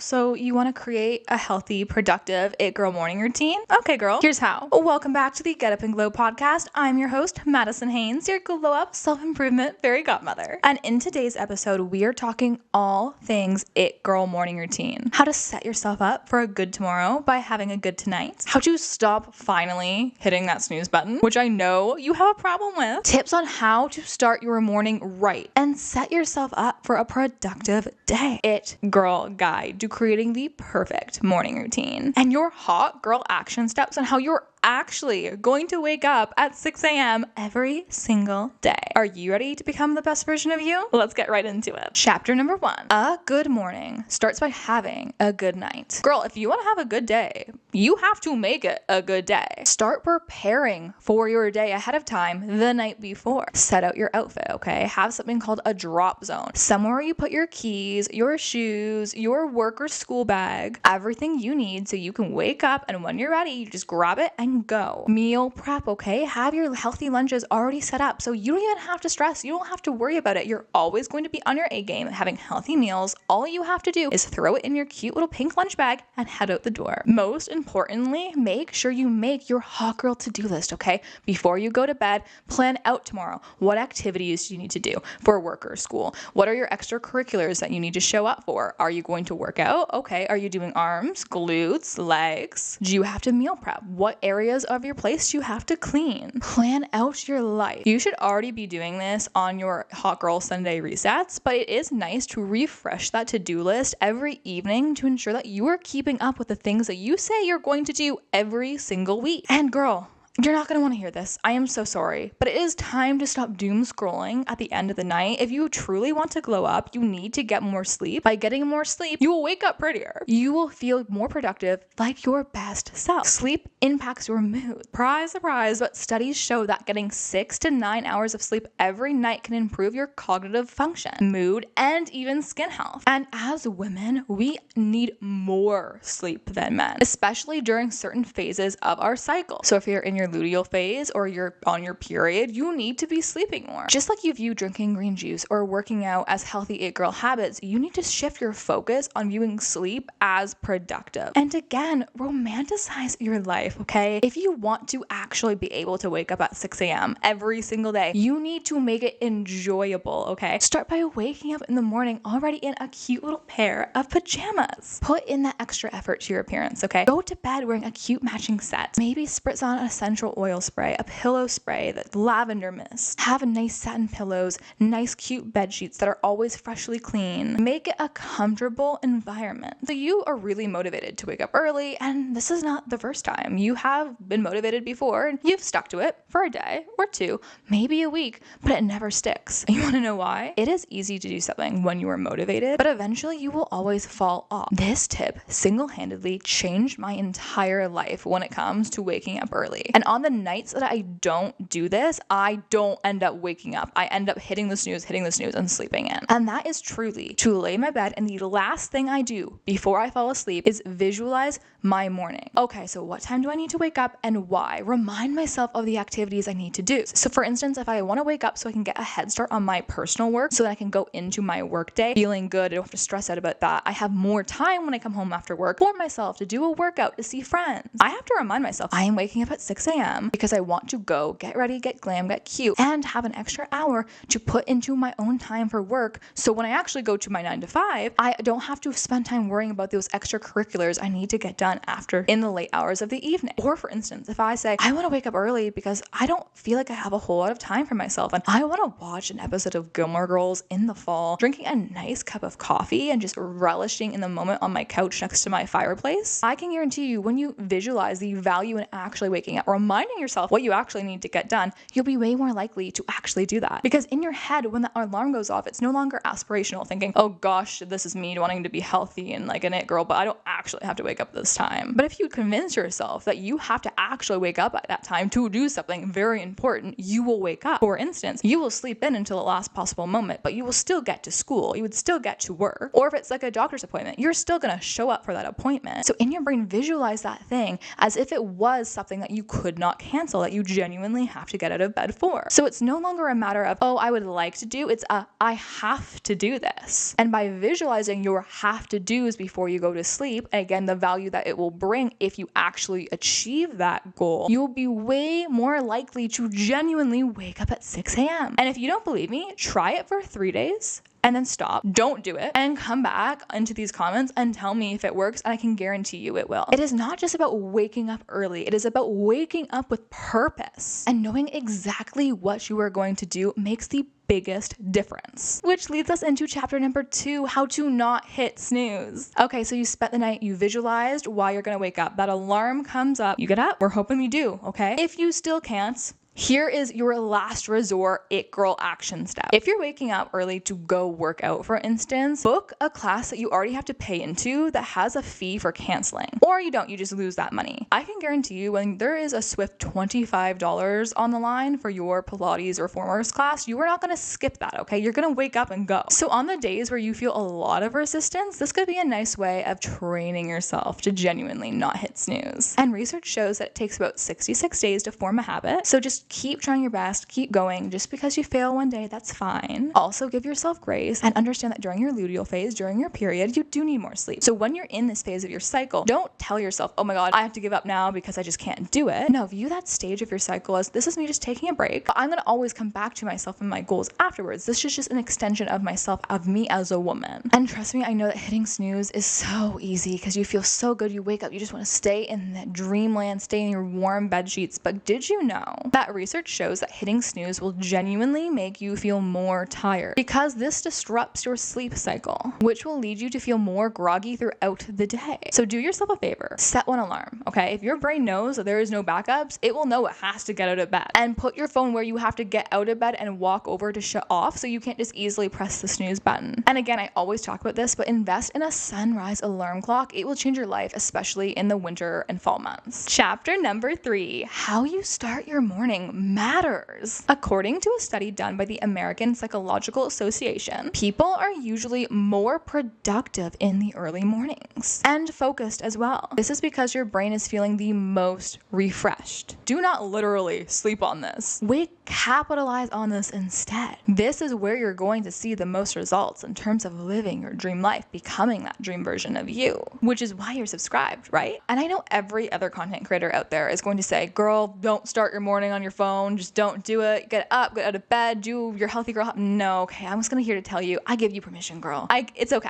So you want to create a healthy, productive It Girl morning routine? Okay, girl, here's how. Welcome back to the Get Up and Glow podcast. I'm your host, Madison Haynes, your glow up, self-improvement fairy godmother. And in today's episode, we are talking all things It Girl morning routine. How to set yourself up for a good tomorrow by having a good tonight. How to stop finally hitting that snooze button, which I know you have a problem with. Tips on how to start your morning right and set yourself up for a productive day. It Girl guide to creating the perfect morning routine and your hot girl action steps on how you're actually going to wake up at 6 a.m. every single day. Are you ready to become the best version of you? Let's get right into it. Chapter number 1. A good morning starts by having a good night. Girl, if you want to have a good day, you have to make it a good day. Start preparing for your day ahead of time the night before. Set out your outfit, okay? Have something called a drop zone. Somewhere you put your keys, your shoes, your work or school bag, everything you need so you can wake up and when you're ready, you just grab it and go. Meal prep, okay? Have your healthy lunches already set up so you don't even have to stress. You don't have to worry about it. You're always going to be on your A game having healthy meals. All you have to do is throw it in your cute little pink lunch bag and head out the door. Most importantly, make sure you make your hot girl to-do list, okay? Before you go to bed, plan out tomorrow. What activities do you need to do for work or school? What are your extracurriculars that you need to show up for? Are you going to work out? Okay. Are you doing arms, glutes, legs? Do you have to meal prep? What areas of your place you have to clean? Plan out your life. You should already be doing this on your Hot Girl Sunday resets, but it is nice to refresh that to-do list every evening to ensure that you are keeping up with the things that you say you're going to do every single week. And girl, you're not going to want to hear this. I am so sorry, but it is time to stop doom scrolling at the end of the night. If you truly want to glow up, you need to get more sleep. By getting more sleep, you will wake up prettier. You will feel more productive, like your best self. Sleep impacts your mood. Surprise, but studies show that getting 6 to 9 hours of sleep every night can improve your cognitive function, mood, and even skin health. And as women, we need more sleep than men, especially during certain phases of our cycle. So if you're in your luteal phase or you're on your period, you need to be sleeping more. Just like you view drinking green juice or working out as healthy It Girl habits, you need to shift your focus on viewing sleep as productive. And again, romanticize your life, okay? If you want to actually be able to wake up at 6 a.m. every single day, you need to make it enjoyable, okay? Start by waking up in the morning already in a cute little pair of pajamas. Put in that extra effort to your appearance, okay? Go to bed wearing a cute matching set. Maybe spritz on a essential oil spray, a pillow spray, that lavender mist. Have nice satin pillows, nice cute bed sheets that are always freshly clean. Make it a comfortable environment. So you are really motivated to wake up early, and this is not the first time. You have been motivated before, and you've stuck to it for a day or two, maybe a week, but it never sticks. You want to know why? It is easy to do something when you are motivated, but eventually you will always fall off. This tip single-handedly changed my entire life when it comes to waking up early. And on the nights that I don't do this, I don't end up waking up. I end up hitting the snooze, and sleeping in. And that is truly to lay in my bed, and the last thing I do before I fall asleep is visualize my morning. Okay, so what time do I need to wake up and why? Remind myself of the activities I need to do. So for instance, if I want to wake up so I can get a head start on my personal work so that I can go into my work day feeling good, I don't have to stress out about that. I have more time when I come home after work for myself to do a workout, to see friends. I have to remind myself I am waking up at 6 a.m. because I want to go get ready, get glam, get cute, and have an extra hour to put into my own time for work. So when I actually go to my 9 to 5, I don't have to spend time worrying about those extracurriculars I need to get done after in the late hours of the evening. Or for instance, if I say, I want to wake up early because I don't feel like I have a whole lot of time for myself and I want to watch an episode of Gilmore Girls in the fall, drinking a nice cup of coffee and just relishing in the moment on my couch next to my fireplace, I can guarantee you when you visualize the value in actually waking up, reminding yourself what you actually need to get done, you'll be way more likely to actually do that. Because in your head, when the alarm goes off, it's no longer aspirational thinking, oh gosh, this is me wanting to be healthy and like an it girl, but I don't actually have to wake up this time. But if you convince yourself that you have to actually wake up at that time to do something very important, you will wake up. For instance, you will sleep in until the last possible moment, but you will still get to school. You would still get to work. Or if it's like a doctor's appointment, you're still going to show up for that appointment. So in your brain, visualize that thing as if it was something that you could could not cancel that you genuinely have to get out of bed for. So it's no longer a matter of, oh, I would like to do, it's I have to do this. And by visualizing your have to do's before you go to sleep, and again, the value that it will bring if you actually achieve that goal, you'll be way more likely to genuinely wake up at 6 a.m. And if you don't believe me, try it for 3 days and then stop. Don't do it. And come back into these comments and tell me if it works, and I can guarantee you it will. It is not just about waking up early. It is about waking up with purpose, and knowing exactly what you are going to do makes the biggest difference. Which leads us into chapter number 2, how to not hit snooze. Okay, so you spent the night, you visualized why you're gonna wake up. That alarm comes up, you get up. We're hoping you do, okay? If you still can't, here is your last resort it girl action step. If you're waking up early to go work out, for instance, book a class that you already have to pay into that has a fee for canceling. Or you don't, you just lose that money. I can guarantee you when there is a swift $25 on the line for your Pilates or reformers class, you are not gonna skip that, okay? You're gonna wake up and go. So on the days where you feel a lot of resistance, this could be a nice way of training yourself to genuinely not hit snooze. And research shows that it takes about 66 days to form a habit. So just keep trying your best, keep going. Just because you fail one day, that's fine. Also, give yourself grace and understand that during your luteal phase, during your period, you do need more sleep. So when you're in this phase of your cycle, don't tell yourself, oh my God, I have to give up now because I just can't do it. No, view that stage of your cycle as this is me just taking a break. I'm gonna always come back to myself and my goals afterwards. This is just an extension of myself, of me as a woman. And trust me, I know that hitting snooze is so easy because you feel so good. You wake up, you just want to stay in that dreamland, stay in your warm bed sheets. But did you know that research shows that hitting snooze will genuinely make you feel more tired, because this disrupts your sleep cycle, which will lead you to feel more groggy throughout the day. So do yourself a favor, set one alarm, okay? If your brain knows that there is no backups, it will know it has to get out of bed. And put your phone where you have to get out of bed and walk over to shut off, so you can't just easily press the snooze button. And again, I always talk about this, but invest in a sunrise alarm clock. It will change your life, especially in the winter and fall months. Chapter number 3, how you start your morning matters. According to a study done by the American Psychological Association, people are usually more productive in the early mornings and focused as well. This is because your brain is feeling the most refreshed. Do not literally sleep on this. Capitalize on this instead. This is where you're going to see the most results in terms of living your dream life, becoming that dream version of you, which is why you're subscribed, right? And I know every other content creator out there is going to say, girl, don't start your morning on your phone. Just don't do it. Get up, get out of bed, do your healthy girl. No, okay, I'm just gonna here to tell you, I give you permission, girl. It's okay.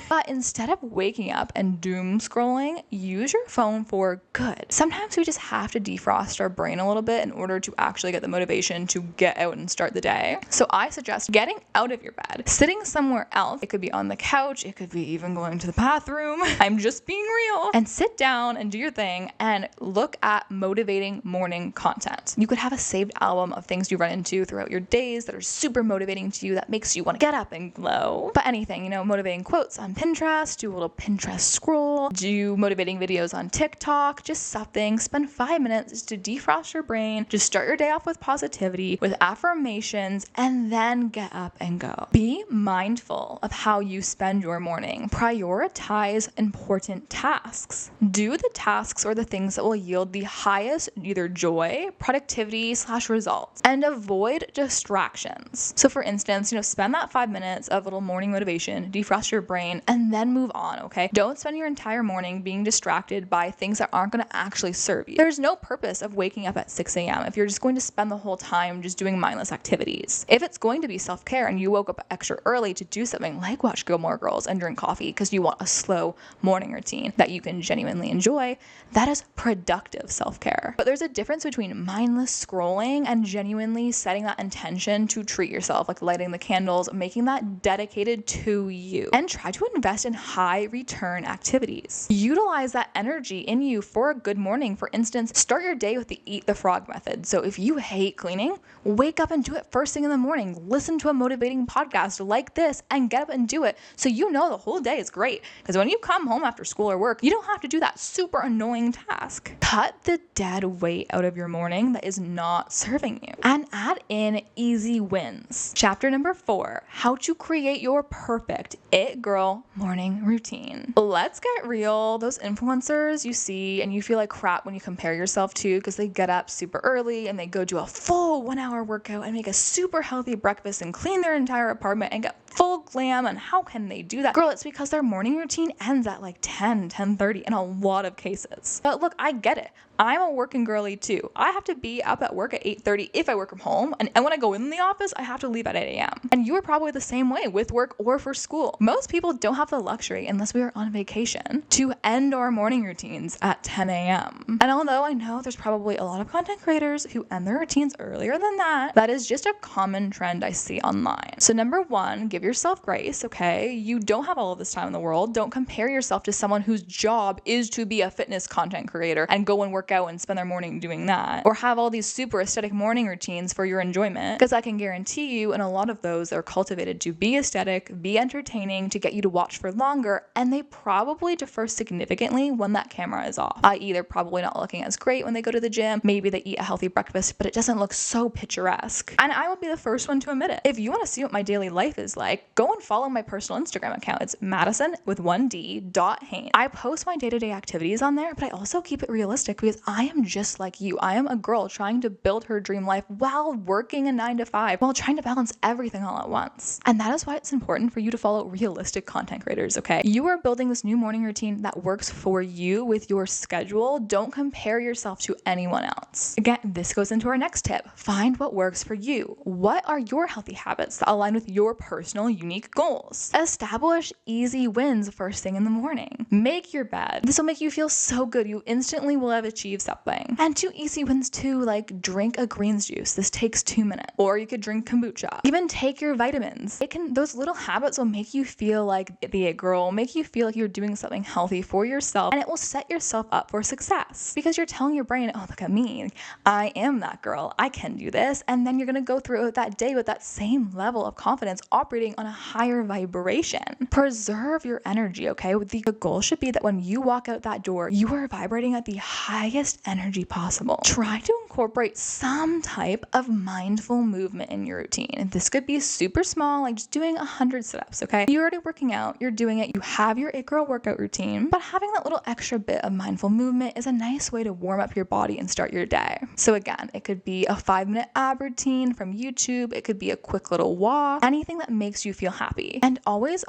But instead of waking up and doom scrolling, use your phone for good. Sometimes we just have to defrost our brain a little bit in order to actually get the motivation to get out and start the day. So I suggest getting out of your bed, sitting somewhere else. It could be on the couch. It could be even going to the bathroom. I'm just being real. And sit down and do your thing and look at motivating morning content. You could have a saved album of things you run into throughout your days that are super motivating to you, that makes you want to get up and glow. But anything, motivating quotes on Pinterest, do a little Pinterest scroll, do motivating videos on TikTok, just something. Spend 5 minutes to defrost your brain. Just start your day off with positivity, with affirmations, and then get up and go. Be mindful of how you spend your morning. Prioritize important tasks. Do the tasks or the things that will yield the highest either joy, productivity / results, and avoid distractions. So for instance, spend that 5 minutes of little morning motivation, defrost your brain, and then move on, okay? Don't spend your entire morning being distracted by things that aren't going to actually serve you. There's no purpose of waking up at 6 a.m. if you're just going to spend the whole time just doing mindless activities. If it's going to be self-care and you woke up extra early to do something like watch Gilmore Girls and drink coffee because you want a slow morning routine that you can genuinely enjoy, that is productive self-care. But there's a difference between mindless scrolling and genuinely setting that intention to treat yourself, like lighting the candles, making that dedicated to you. And try to invest in high return activities. Utilize that energy in you for a good morning. For instance, start your day with the eat the frog method. So if you hate cleaning, wake up and do it first thing in the morning. Listen to a motivating podcast like this and get up and do it, so the whole day is great. Because when you come home after school or work, you don't have to do that super annoying task. Cut the dead weight out of your morning that is not serving you. And add in easy wins. Chapter number 4, how to create your perfect it girl morning routine. Let's get real. Those influencers you see and you feel like crap when you compare yourself to because they get up super early and they go do a full 1-hour workout and make a super healthy breakfast and clean their entire apartment and get full glam. And how can they do that? Girl, it's because their morning routine ends at like 10:30 in a lot of cases. But look, I get it. I'm a working girly too. I have to be up at work at 8:30 if I work from home. And when I go in the office, I have to leave at 8 a.m. And you are probably the same way with work or for school. Most people don't have the luxury, unless we are on vacation, to end our morning routines at 10 a.m. And although I know there's probably a lot of content creators who end their routines earlier than that, that is just a common trend I see online. So number 1, give yourself grace, okay? You don't have all of this time in the world. Don't compare yourself to someone whose job is to be a fitness content creator and go and work out and spend their morning doing that, or have all these super aesthetic morning routines for your enjoyment, because I can guarantee you in a lot of those are cultivated to be aesthetic, be entertaining, to get you to watch for longer, and they probably differ significantly when that camera is off, i.e. they're probably not looking as great when they go to the gym, maybe they eat a healthy breakfast, but it doesn't look so picturesque. And I will be the first one to admit it. If you want to see what my daily life is like, go and follow my personal Instagram account. It's Madison with 1D.Haines. I post my day-to-day activities on there, but I also keep it realistic because I am just like you. I am a girl trying to build her dream life while working a 9-to-5, while trying to balance everything all at once. And that is why it's important for you to follow realistic content creators, okay? You are building this new morning routine that works for you with your schedule. Don't compare yourself to anyone else. Again, this goes into our next tip. Find what works for you. What are your healthy habits that align with your personal unique goals? Establish easy wins first thing in the morning. Make your bed. This will make you feel so good. You instantly will have achieved something. And 2 easy wins too, like drink a greens juice. This takes 2 minutes. Or you could drink kombucha. Even take your vitamins. Those little habits will make you feel like the it girl, make you feel like you're doing something healthy for yourself, and it will set yourself up for success because you're telling your brain, oh, look at me. I am that girl. I can do this. And then you're going to go through that day with that same level of confidence, operating on a higher vibration. Preserve your energy, okay? The goal should be that when you walk out that door, you are vibrating at the highest energy possible. Try to incorporate some type of mindful movement in your routine. This could be super small, like just doing 100 sit-ups, okay? You're already working out, you're doing it, you have your it girl workout routine, but having that little extra bit of mindful movement is a nice way to warm up your body and start your day. So again, it could be a 5-minute ab routine from YouTube, it could be a quick little walk, anything that makes you feel happy. And always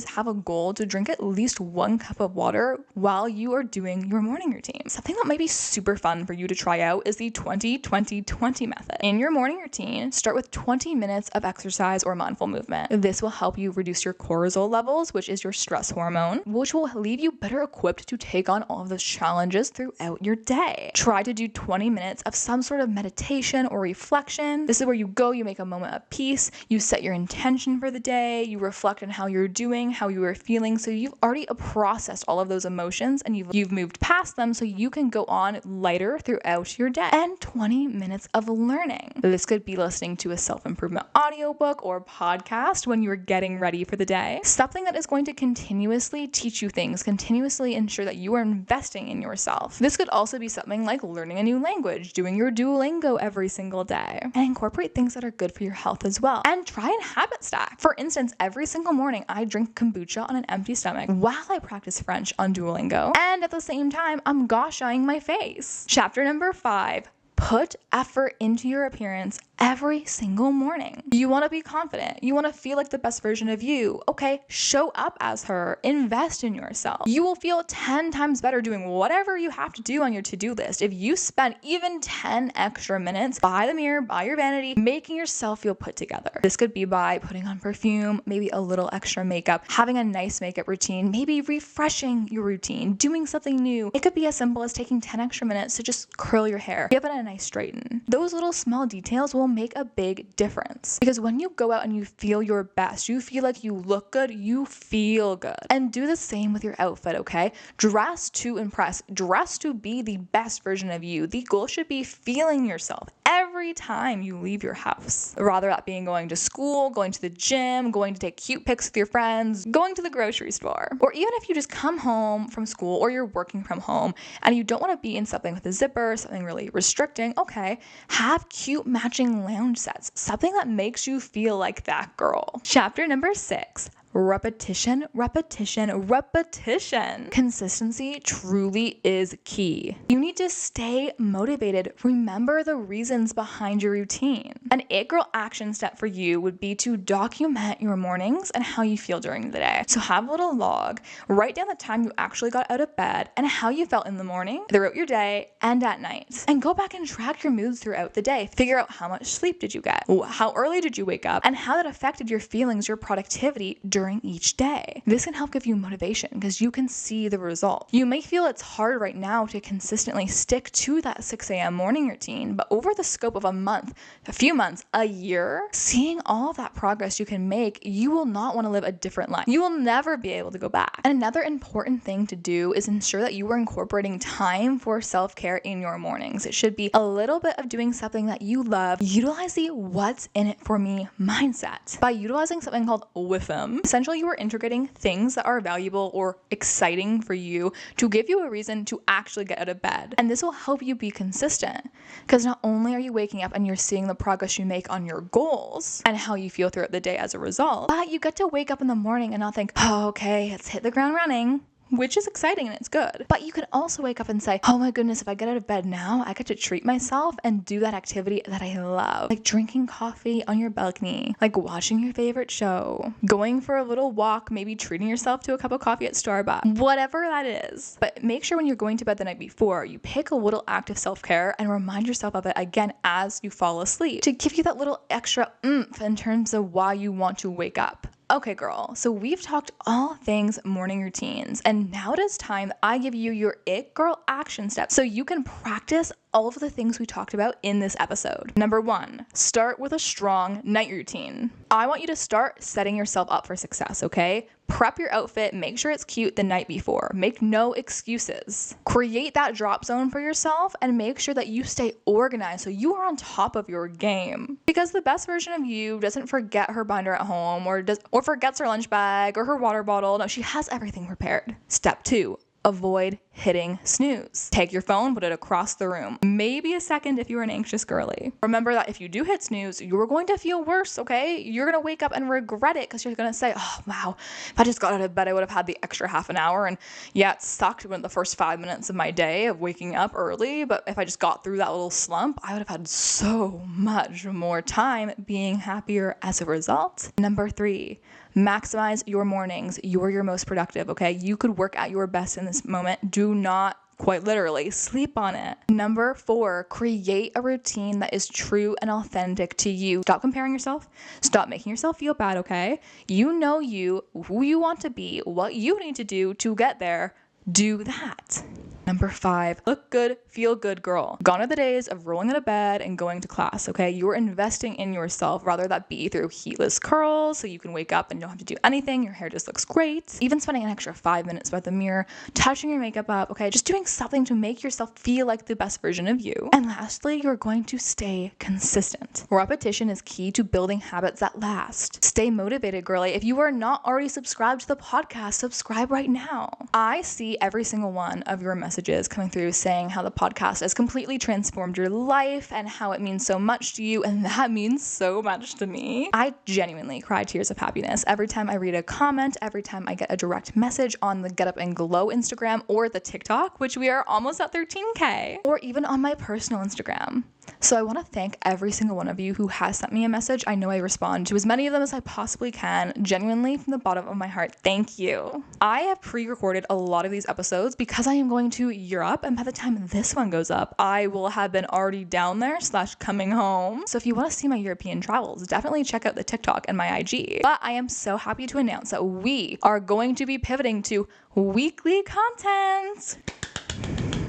have a goal to drink at least 1 cup of water while you are doing your morning routine. Something that might be super fun for you to try out is the 20-20-20 method. In your morning routine, start with 20 minutes of exercise or mindful movement. This will help you reduce your cortisol levels, which is your stress hormone, which will leave you better equipped to take on all of those challenges throughout your day. Try to do 20 minutes of some sort of meditation or reflection. This is where you go, you make a moment of peace, you set your intention for the day, you reflect on how you're doing, how you are feeling, so you've already processed all of those emotions and you've moved past them so you can go on lighter throughout your day. And 20 minutes of learning. This could be listening to a self-improvement audiobook or podcast when you're getting ready for the day. Something that is going to continuously teach you things, continuously ensure that you are investing in yourself. This could also be something like learning a new language, doing your Duolingo every single day, and incorporate things that are good for your health as well. And try and habit stack. For instance, every single morning I drink kombucha on an empty stomach while I practice French on Duolingo, and at the same time I'm gosh-eyeing my face. Chapter number 5. Put effort into your appearance every single morning. You want to be confident. You want to feel like the best version of you. Okay, show up as her. Invest in yourself. You will feel 10 times better doing whatever you have to do on your to-do list if you spend even 10 extra minutes by the mirror, by your vanity, making yourself feel put together. This could be by putting on perfume, maybe a little extra makeup, having a nice makeup routine, maybe refreshing your routine, doing something new. It could be as simple as taking 10 extra minutes to just curl your hair, give it a nice straighten. Those little small details will make a big difference, because when you go out and you feel your best, you feel like you look good, you feel good. And do the same with your outfit, okay? Dress to impress, dress to be the best version of you. The goal should be feeling yourself every time you leave your house, rather that being going to school, going to the gym, going to take cute pics with your friends, going to the grocery store, or even if you just come home from school or you're working from home and you don't want to be in something with a zipper, something really restrictive, thrifting, okay, have cute matching lounge sets, something that makes you feel like that girl. Chapter number 6. Repetition, repetition, repetition. Consistency truly is key. You need to stay motivated. Remember the reasons behind your routine. An It Girl action step for you would be to document your mornings and how you feel during the day. So have a little log, write down the time you actually got out of bed and how you felt in the morning, throughout your day, and at night. And go back and track your moods throughout the day. Figure out how much sleep did you get, how early did you wake up, and how that affected your feelings, your productivity during each day. This can help give you motivation because you can see the result. You may feel it's hard right now to consistently stick to that 6 a.m. morning routine, but over the scope of a month, a few months, a year, seeing all of that progress you can make, you will not want to live a different life. You will never be able to go back. And another important thing to do is ensure that you are incorporating time for self-care in your mornings. It should be a little bit of doing something that you love. Utilize the what's in it for me mindset. By utilizing something called WIFM, essentially you are integrating things that are valuable or exciting for you to give you a reason to actually get out of bed. And this will help you be consistent because not only are you waking up and you're seeing the progress you make on your goals and how you feel throughout the day as a result, but you get to wake up in the morning and not think, oh, okay, let's hit the ground running, which is exciting and it's good. But you can also wake up and say, oh my goodness, if I get out of bed now, I get to treat myself and do that activity that I love. Like drinking coffee on your balcony, like watching your favorite show, going for a little walk, maybe treating yourself to a cup of coffee at Starbucks, whatever that is. But make sure when you're going to bed the night before, you pick a little act of self-care and remind yourself of it again as you fall asleep to give you that little extra oomph in terms of why you want to wake up. Okay, girl, so we've talked all things morning routines, and now it is time that I give you your It Girl action steps so you can practice all of the things we talked about in this episode. Number 1, start with a strong night routine. I want you to start setting yourself up for success, okay? Prep your outfit, make sure it's cute the night before. Make no excuses. Create that drop zone for yourself and make sure that you stay organized so you are on top of your game. Because the best version of you doesn't forget her binder at home or forgets her lunch bag or her water bottle. No, she has everything prepared. Step 2, avoid hitting snooze. Take your phone, put it across the room. Maybe a second if you're an anxious girly. Remember that if you do hit snooze, you're going to feel worse, okay? You're going to wake up and regret it because you're going to say, oh, wow, if I just got out of bed, I would have had the extra half an hour. And yeah, it sucked when the first 5 minutes of my day of waking up early. But if I just got through that little slump, I would have had so much more time being happier as a result. Number 3, maximize your mornings. You're your most productive, okay? You could work at your best in this moment. Do not, quite literally, sleep on it. Number 4, create a routine that is true and authentic to you. Stop comparing yourself. Stop making yourself feel bad, okay? You know you, who you want to be, what you need to do to get there. Do that. Number 5, look good, feel good, girl. Gone are the days of rolling out of bed and going to class, okay? You're investing in yourself, rather that be through heatless curls so you can wake up and don't have to do anything. Your hair just looks great. Even spending an extra 5 minutes by the mirror, touching your makeup up, okay? Just doing something to make yourself feel like the best version of you. And lastly, you're going to stay consistent. Repetition is key to building habits that last. Stay motivated, girly. If you are not already subscribed to the podcast, subscribe right now. I see every single one of your messages coming through saying how the podcast has completely transformed your life and how it means so much to you, and that means so much to me. I genuinely cry tears of happiness every time I read a comment, every time I get a direct message on the Get Up and Glow Instagram or the TikTok, which we are almost at 13K, or even on my personal Instagram. So I want to thank every single one of you who has sent me a message. I know I respond to as many of them as I possibly can, genuinely from the bottom of my heart. Thank you. I have pre-recorded a lot of these episodes because I am going to Europe, and by the time this one goes up, I will have been already down there / coming home. So if you want to see my European travels, definitely check out the TikTok and my IG. But I am so happy to announce that we are going to be pivoting to weekly content.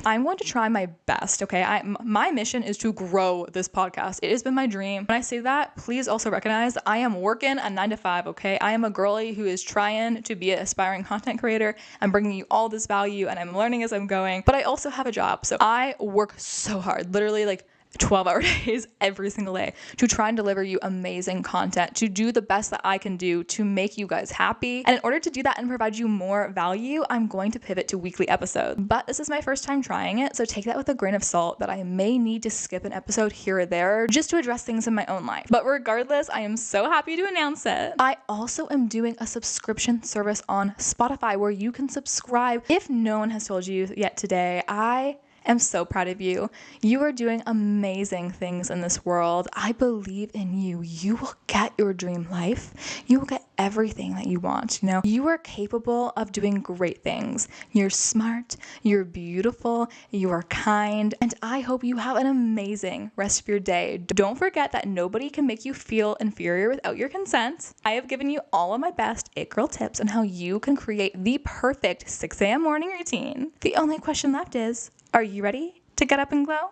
I'm going to try my best, okay? My mission is to grow this podcast. It has been my dream. When I say that, please also recognize that I am working a 9 to 5, okay? I am a girly who is trying to be an aspiring content creator. I'm bringing you all this value and I'm learning as I'm going, but I also have a job. So I work so hard, literally like 12-hour days every single day to try and deliver you amazing content, to do the best that I can do to make you guys happy. And in order to do that and provide you more value, I'm going to pivot to weekly episodes. But this is my first time trying it, so take that with a grain of salt that I may need to skip an episode here or there just to address things in my own life. But regardless, I am so happy to announce it. I also am doing a subscription service on Spotify where you can subscribe. If no one has told you yet today, I am so proud of you. You are doing amazing things in this world. I believe in you. You will get your dream life. You will get everything that you want. You are capable of doing great things. You're smart, you're beautiful, you are kind, and I hope you have an amazing rest of your day. Don't forget that nobody can make you feel inferior without your consent. I have given you all of my best It Girl tips on how you can create the perfect 6 a.m. morning routine. The only question left is, are you ready to get up and glow?